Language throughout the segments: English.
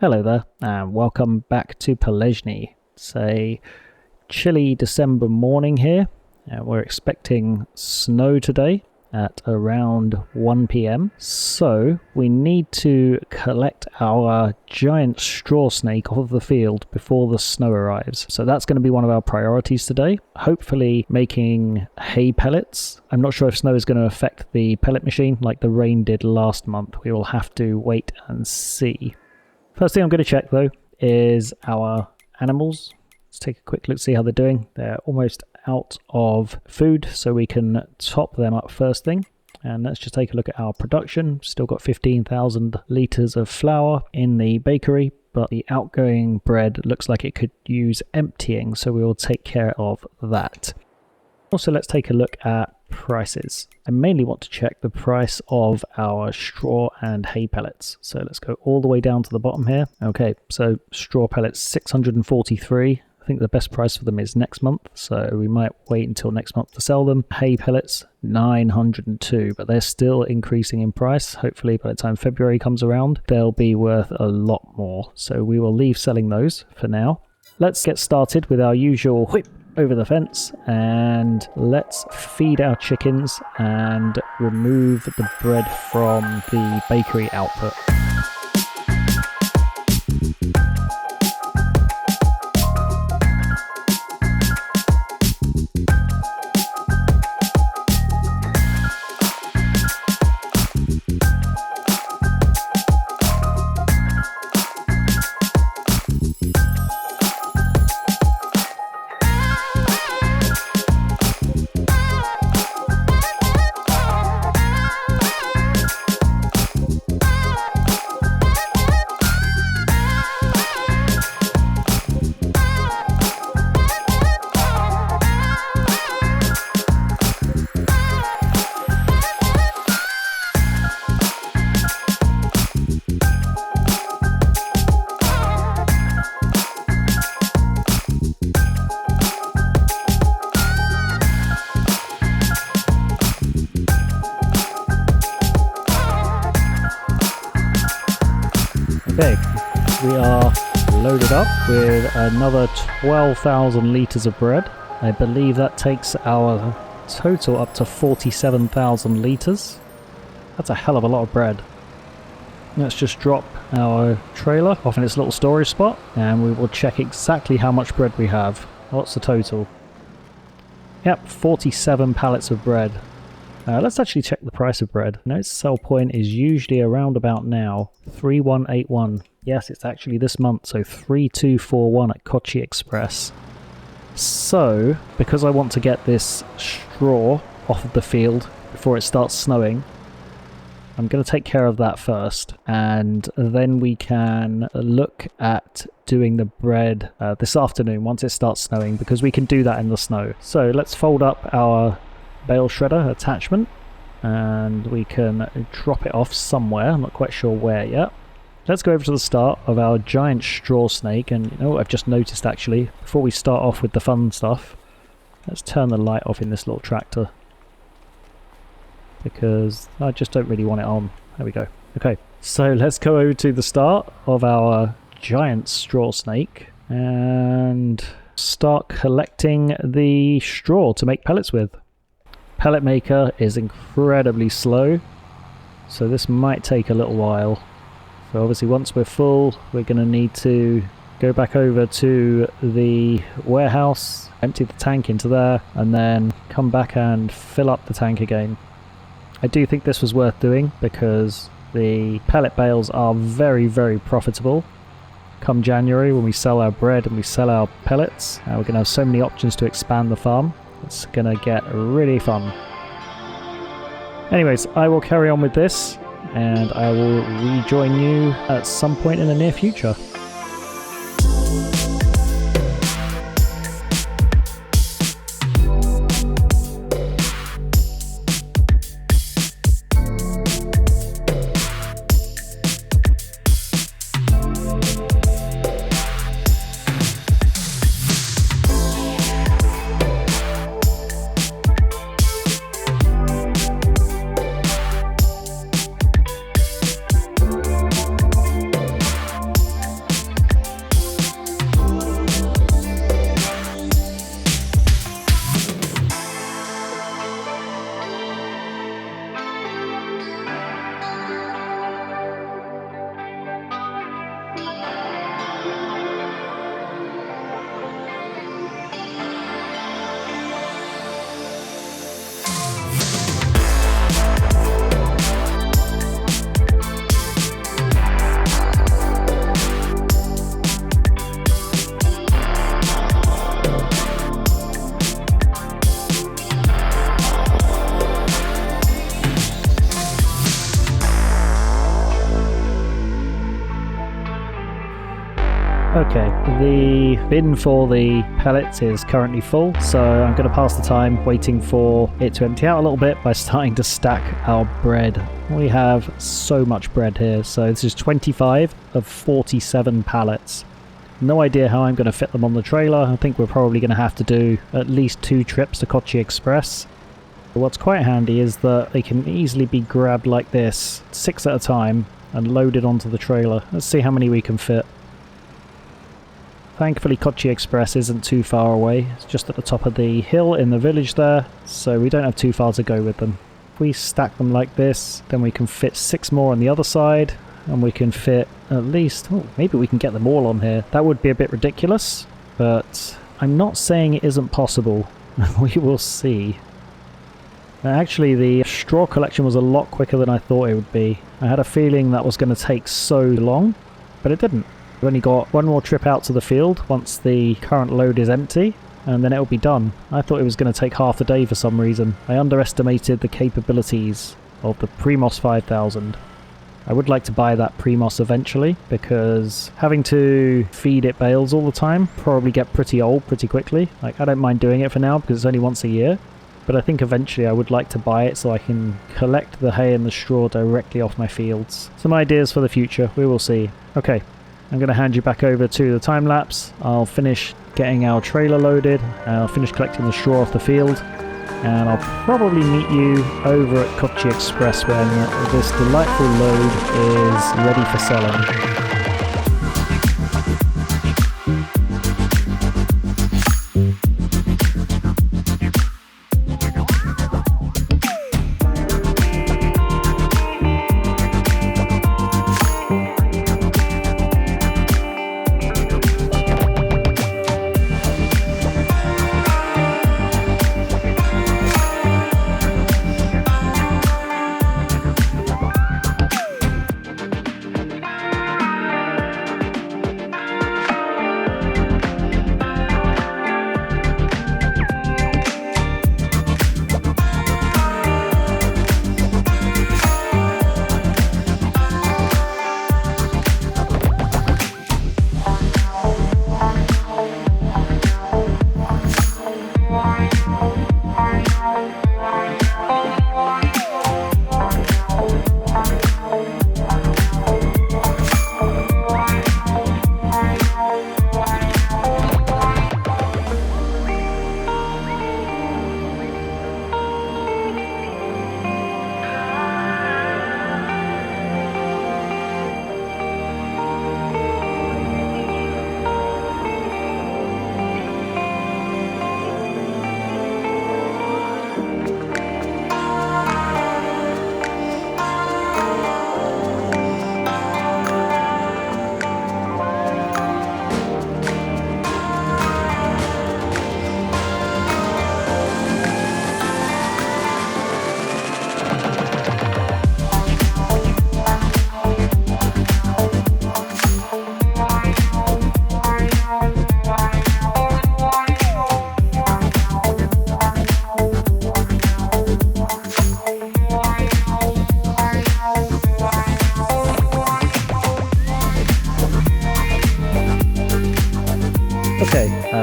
Hello there, and welcome back to Pallegney. It's a chilly December morning here. We're expecting snow today at around 1 p.m. So we need to collect our giant straw snake off of the field before the snow arrives. So that's going to be one of our priorities today. Hopefully making hay pellets. I'm not sure if snow is going to affect the pellet machine like the rain did last month. We will have to wait and see. First thing I'm going to check though is our animals. Let's take a quick look, see how they're doing. They're almost out of food, so we can top them up first thing. And let's just take a look at our production. Still got 15,000 litres of flour in the bakery, but the outgoing bread looks like it could use emptying, so we will take care of that. Also, let's take a look at prices. I mainly want to check the price of our straw and hay pellets. So let's go all the way down to the bottom here. Okay, so straw pellets 643. I think the best price for them is next month, so we might wait until next month to sell them. Hay pellets 902, but they're still increasing in price. Hopefully by the time February comes around, they'll be worth a lot more. So we will leave selling those for now. Let's get started with our usual whip over the fence, and let's feed our chickens and remove the bread from the bakery output. Okay, we are loaded up with another 12,000 litres of bread. I believe that takes our total up to 47,000 litres. That's a hell of a lot of bread. Let's just drop our trailer off in its little storage spot and we will check exactly how much bread we have. What's the total? Yep, 47 pallets of bread. Let's actually check the price of bread. Its sell point is usually around about now, 3181. Yes, it's actually this month, so 3241 at Kochi Express. So, because I want to get this straw off of the field before it starts snowing, I'm going to take care of that first, and then we can look at doing the bread this afternoon once it starts snowing, because we can do that in the snow. So let's fold up our bale shredder attachment and we can drop it off somewhere. I'm not quite sure where yet. Let's go over to the start of our giant straw snake, and you know what I've just noticed actually, before we start off with the fun stuff, let's turn the light off in this little tractor because I just don't really want it on. There we go. Okay, so let's go over to the start of our giant straw snake and start collecting the straw to make pellets with. Pellet maker is incredibly slow, so this might take a little while. So obviously once we're full, we're going to need to go back over to the warehouse, empty the tank into there, and then come back and fill up the tank again. I do think this was worth doing because the pellet bales are very, very profitable. Come January, when we sell our bread and we sell our pellets, we're going to have so many options to expand the farm. It's going to get really fun. Anyways, I will carry on with this and I will rejoin you at some point in the near future. Okay, the bin for the pellets is currently full, so I'm going to pass the time waiting for it to empty out a little bit by starting to stack our bread. We have so much bread here, so this is 25 of 47 pallets. No idea how I'm going to fit them on the trailer. I think we're probably going to have to do at least 2 trips to Kochi Express. What's quite handy is that they can easily be grabbed like this, 6 at a time, and loaded onto the trailer. Let's see how many we can fit. Thankfully Kochi Express isn't too far away, it's just at the top of the hill in the village there, so we don't have too far to go with them. If we stack them like this, then we can fit 6 more on the other side, and we can fit at least, oh, maybe we can get them all on here. That would be a bit ridiculous, but I'm not saying it isn't possible. We will see. Now, actually, the straw collection was a lot quicker than I thought it would be. I had a feeling that was going to take so long, but it didn't. We've only got one more trip out to the field once the current load is empty, and then it'll be done. I thought it was going to take half a day for some reason. I underestimated the capabilities of the Primos 5000. I would like to buy that Primos eventually, because having to feed it bales all the time probably get pretty old pretty quickly. Like, I don't mind doing it for now because it's only once a year, but I think eventually I would like to buy it so I can collect the hay and the straw directly off my fields. Some ideas for the future, we will see. Okay, I'm going to hand you back over to the time lapse. I'll finish getting our trailer loaded, I'll finish collecting the straw off the field, and I'll probably meet you over at Kochi Express when this delightful load is ready for selling.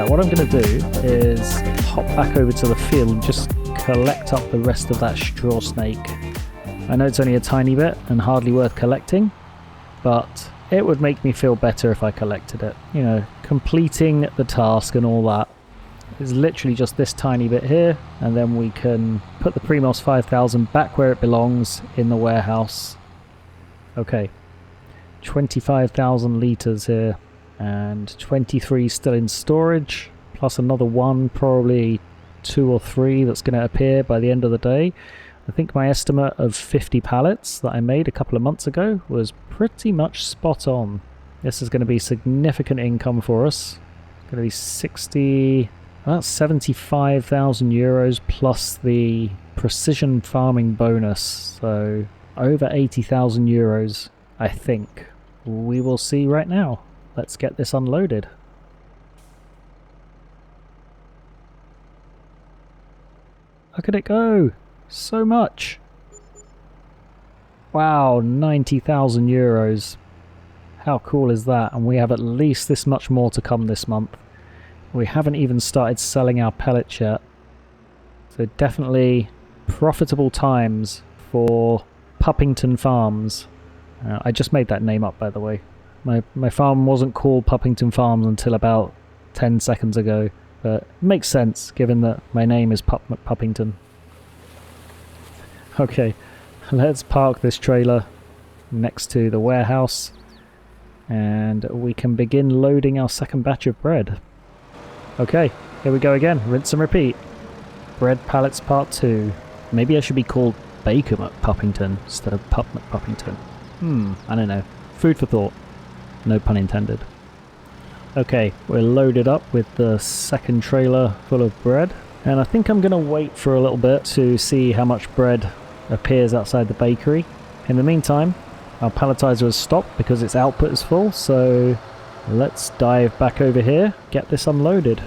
What I'm going to do is hop back over to the field and just collect up the rest of that straw snake. I know it's only a tiny bit and hardly worth collecting, but it would make me feel better if I collected it. You know, completing the task and all that. It's literally just this tiny bit here, and then we can put the Primos 5000 back where it belongs in the warehouse. Okay, 25,000 litres here, and 23 still in storage, plus another one, probably 2 or 3 that's going to appear by the end of the day. I think my estimate of 50 pallets that I made a couple of months ago was pretty much spot on. This is going to be significant income for us. It's going to be about 75,000 euros plus the precision farming bonus, so over 80,000 euros, I think. We will see right now. Let's get this unloaded. Look at it go! So much! Wow, 90,000 euros. How cool is that? And we have at least this much more to come this month. We haven't even started selling our pellets yet. So definitely profitable times for Puppington Farms. I just made that name up, by the way. My farm wasn't called Puppington Farms until about 10 seconds ago. But it makes sense, given that my name is Puppington. Okay, let's park this trailer next to the warehouse. And we can begin loading our second batch of bread. Okay, here we go again. Rinse and repeat. Bread pallets part 2. Maybe I should be called Baker McPuppington instead of Pup McPuppington. I don't know. Food for thought. No pun intended. Okay, we're loaded up with the second trailer full of bread. And I think I'm going to wait for a little bit to see how much bread appears outside the bakery. In the meantime, our palletizer has stopped because its output is full, so let's dive back over here, get this unloaded.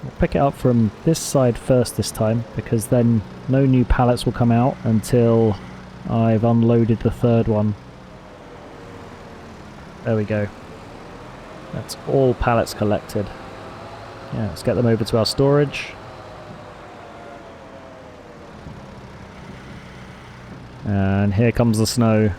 We'll pick it up from this side first this time, because then no new pallets will come out until I've unloaded the third one. There we go. That's all pallets collected. Yeah, let's get them over to our storage. And here comes the snow.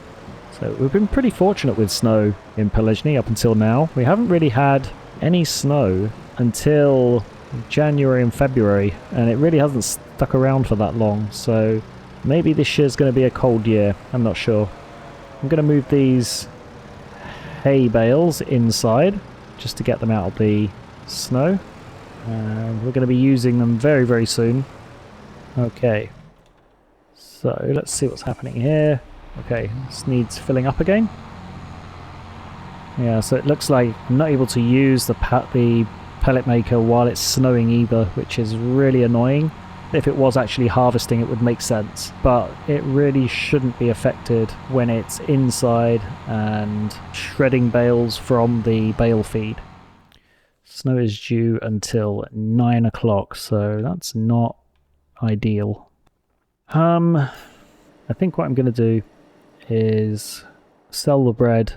So we've been pretty fortunate with snow in Pallegney up until now. We haven't really had any snow until January and February, and it really hasn't stuck around for that long. So maybe this year's going to be a cold year. I'm not sure. I'm going to move these hay bales inside just to get them out of the snow. And we're going to be using them very, very soon. Okay. So let's see what's happening here. Okay, this needs filling up again. Yeah, so it looks like I'm not able to use the pellet maker while it's snowing either, which is really annoying. If it was actually harvesting, it would make sense, but it really shouldn't be affected when it's inside and shredding bales from the bale feed. Snow is due until 9 o'clock, so that's not ideal. I think what I'm going to do is sell the bread,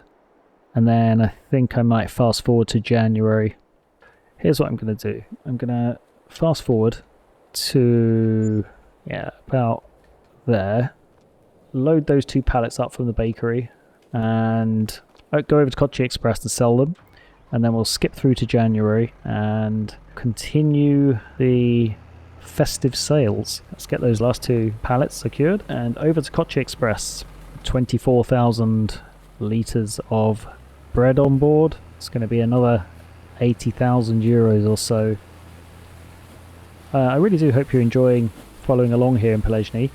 and then I think I might fast forward to January. Here's what I'm going to do. I'm going to fast forward to, yeah, about there. Load those 2 pallets up from the bakery and go over to Cloudchord Express to sell them. And then we'll skip through to January and continue the festive sales. Let's get those last 2 pallets secured and over to Cloudchord Express. 24,000 litres of bread on board. It's going to be another 80,000 euros or so. I really do hope you're enjoying following along here in Pallegney.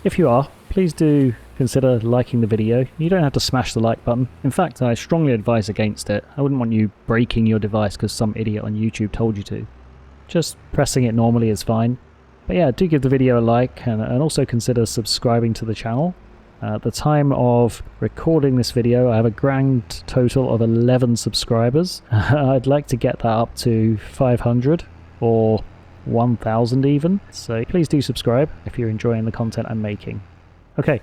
If you are, please do consider liking the video. You don't have to smash the like button. In fact, I strongly advise against it. I wouldn't want you breaking your device because some idiot on YouTube told you to. Just pressing it normally is fine. But yeah, do give the video a like and also consider subscribing to the channel. At the time of recording this video, I have a grand total of 11 subscribers. I'd like to get that up to 500 or 1,000 even. So please do subscribe if you're enjoying the content I'm making. Okay,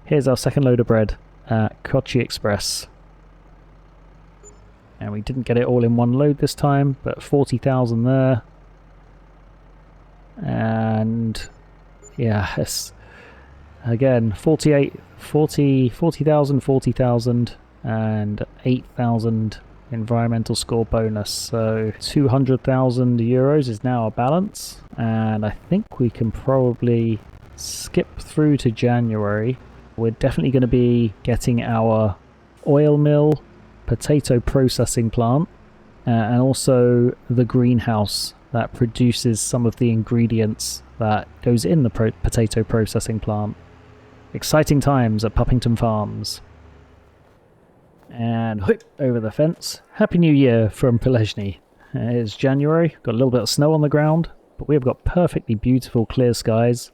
here's our second load of bread at Cloudchord Express. And we didn't get it all in one load this time, but 40,000 there. And yeah, it's again 40,000, 40,000 and 8,000 environmental score bonus. So 200,000 euros is now our balance, and I think we can probably skip through to January. We're definitely going to be getting our oil mill, potato processing plant, and also the greenhouse that produces some of the ingredients that goes in the potato processing plant. Exciting times at Puppington Farms. And whip over the fence. Happy New Year from Pallegney. It's January, got a little bit of snow on the ground, but we've got perfectly beautiful clear skies.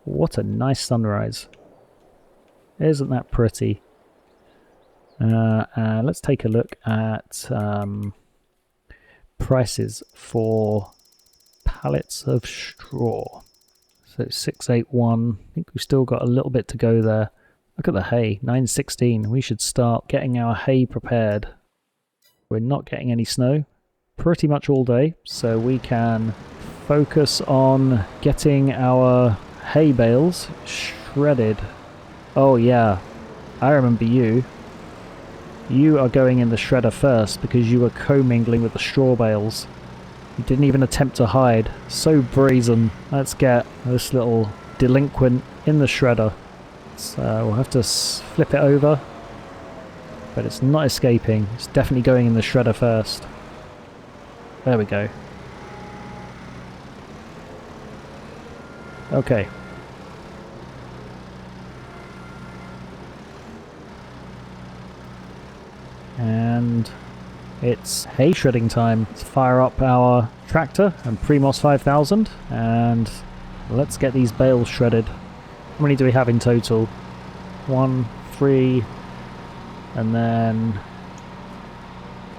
What a nice sunrise. Isn't that pretty? Let's take a look at prices for pallets of straw. So 681, I think we've still got a little bit to go there. Look at the hay, 9:16. We should start getting our hay prepared. We're not getting any snow pretty much all day, so we can focus on getting our hay bales shredded. Oh yeah, I remember you. You are going in the shredder first because you were commingling with the straw bales. You didn't even attempt to hide. So brazen. Let's get this little delinquent in the shredder. So we'll have to flip it over. But it's not escaping. It's definitely going in the shredder first. There we go. Okay. And it's hay shredding time. Let's fire up our tractor and Primos 5000 and let's get these bales shredded. How many do we have in total? 1, 3, and then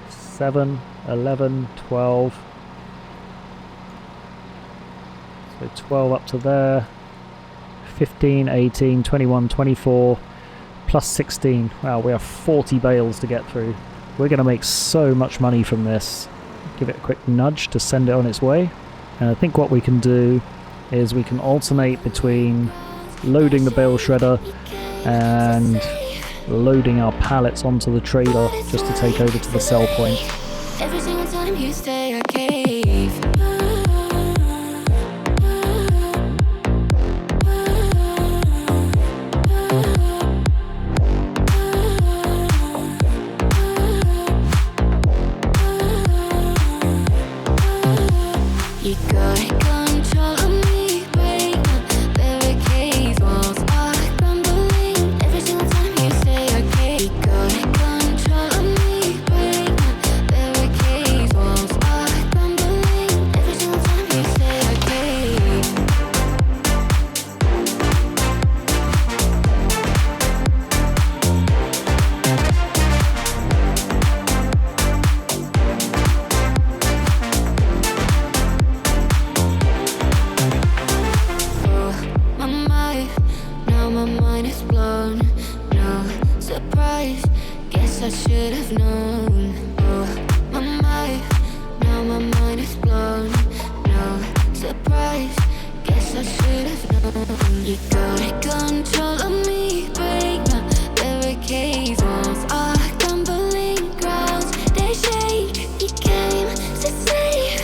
7, 11, 12. So 12 up to there. 15, 18, 21, 24. Plus 16. Wow, we have 40 bales to get through. We're going to make so much money from this. Give it a quick nudge to send it on its way. And I think what we can do is we can alternate between loading the bale shredder and loading our pallets onto the trailer just to take over to the sell point. Every single time you stay, I cave. You got control of me, break my barricades, walls are crumbling. Every single time you say I cave. You got control of me, break my barricades, walls are crumbling. Every single time you say I cave. My mind is blown, no surprise, guess I should have known. Oh, my mind, now my mind is blown, no surprise, guess I should have known. You got control of me, break my barricades, walls are crumbling, grounds, they shake. You came to save,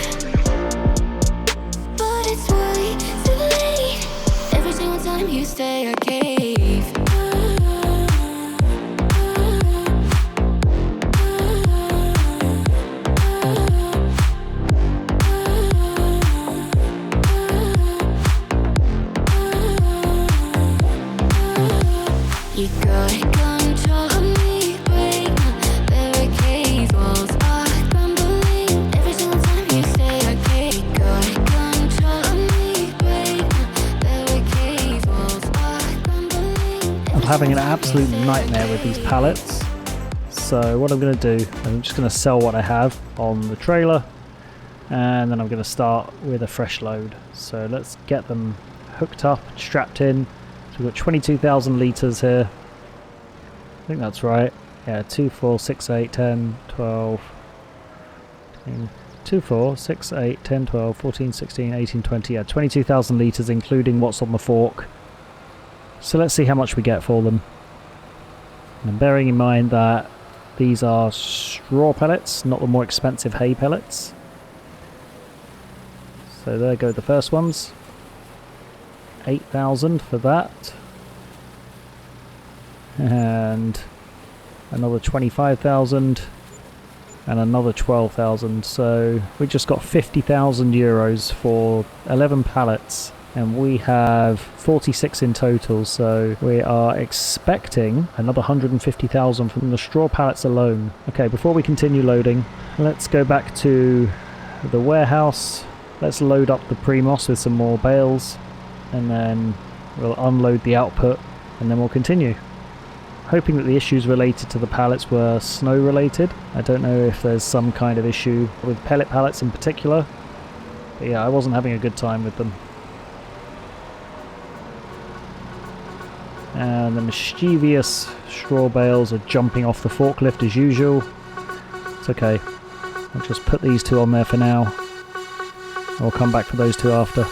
but it's way too late. Every single time you stay, I cave. You got control of me, break my barricades, walls are crumbling. Every single time you say I cave. You got control of me, break my barricades, walls are crumbling. I'm having an absolute nightmare with these pallets. So what I'm going to do, I'm just going to sell what I have on the trailer and then I'm going to start with a fresh load. So let's get them hooked up, strapped in. So we've got 22,000 litres here. I think that's right. Yeah, 2, 4, 6, 8, 10, 12, 2, 4, 6, 8, 10, 12, 14, 16, 18, 20. Yeah, 22,000 litres including what's on the fork. So let's see how much we get for them. And bearing in mind that these are straw pellets, not the more expensive hay pellets. So there go the first ones. 8,000 for that. And another 25,000 and another 12,000. So we just got 50,000 euros for 11 pallets. And we have 46 in total, so we are expecting another 150,000 from the straw pallets alone. Okay, before we continue loading, let's go back to the warehouse. Let's load up the Primos with some more bales, and then we'll unload the output, and then we'll continue. Hoping that the issues related to the pallets were snow related. I don't know if there's some kind of issue with pellet pallets in particular, but yeah, I wasn't having a good time with them. And the mischievous straw bales are jumping off the forklift as usual. It's okay. I'll just put these two on there for now. I'll come back for those two after.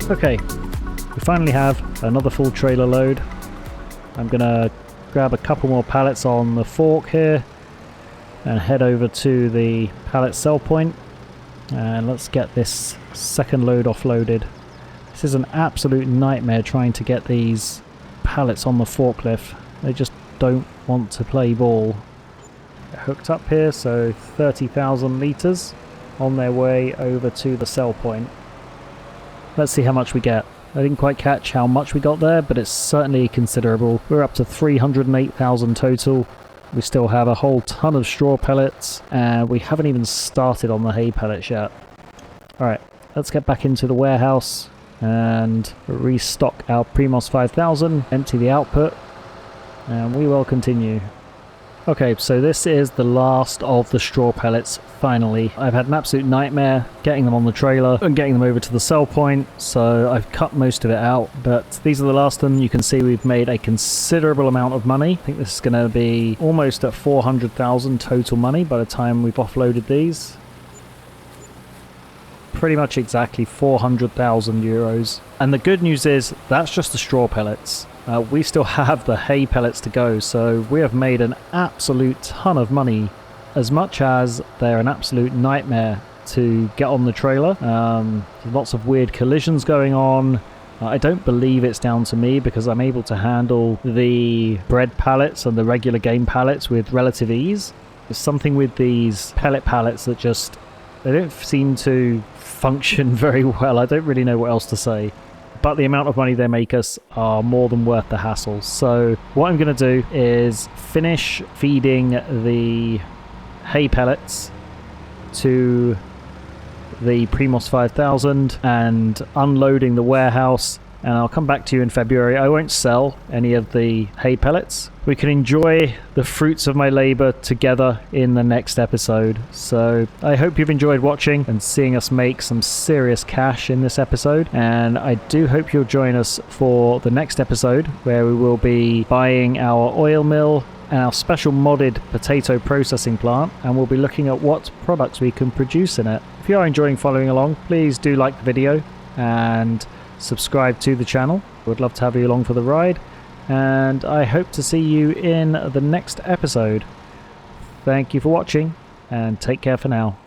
Okay, we finally have another full trailer load. I'm gonna grab a couple more pallets on the fork here and head over to the pallet sell point, and let's get this second load offloaded. This is an absolute nightmare trying to get these pallets on the forklift. They just don't want to play ball. They're hooked up here, so 30,000 litres on their way over to the sell point. Let's see how much we get. I didn't quite catch how much we got there, but it's certainly considerable. We're up to 308,000 total. We still have a whole ton of straw pellets, and we haven't even started on the hay pellets yet. Alright, let's get back into the warehouse and restock our Primos 5000, empty the output, and we will continue. Okay, so this is the last of the straw pellets, finally. I've had an absolute nightmare getting them on the trailer and getting them over to the sell point, so I've cut most of it out, but these are the last of them. You can see we've made a considerable amount of money. I think this is going to be almost at 400,000 total money by the time we've offloaded these. Pretty much exactly 400,000 euros. And the good news is, that's just the straw pellets. We still have the hay pellets to go, so we have made an absolute ton of money, as much as they're an absolute nightmare to get on the trailer. Lots of weird collisions going on. I don't believe it's down to me, because I'm able to handle the bread pallets and the regular game pallets with relative ease. There's something with these pellet pallets that just, they don't seem to function very well. I don't really know what else to say. But the amount of money they make us are more than worth the hassle. So what I'm going to do is finish feeding the hay pellets to the Primos 5000 and unloading the warehouse, and I'll come back to you in February. I won't sell any of the hay pellets. We can enjoy the fruits of my labor together in the next episode. So I hope you've enjoyed watching and seeing us make some serious cash in this episode, and I do hope you'll join us for the next episode, where we will be buying our oil mill and our special modded potato processing plant, and we'll be looking at what products we can produce in it. If you are enjoying following along, please do like the video and subscribe to the channel. We'd love to have you along for the ride, and I hope to see you in the next episode. Thank you for watching, and take care for now.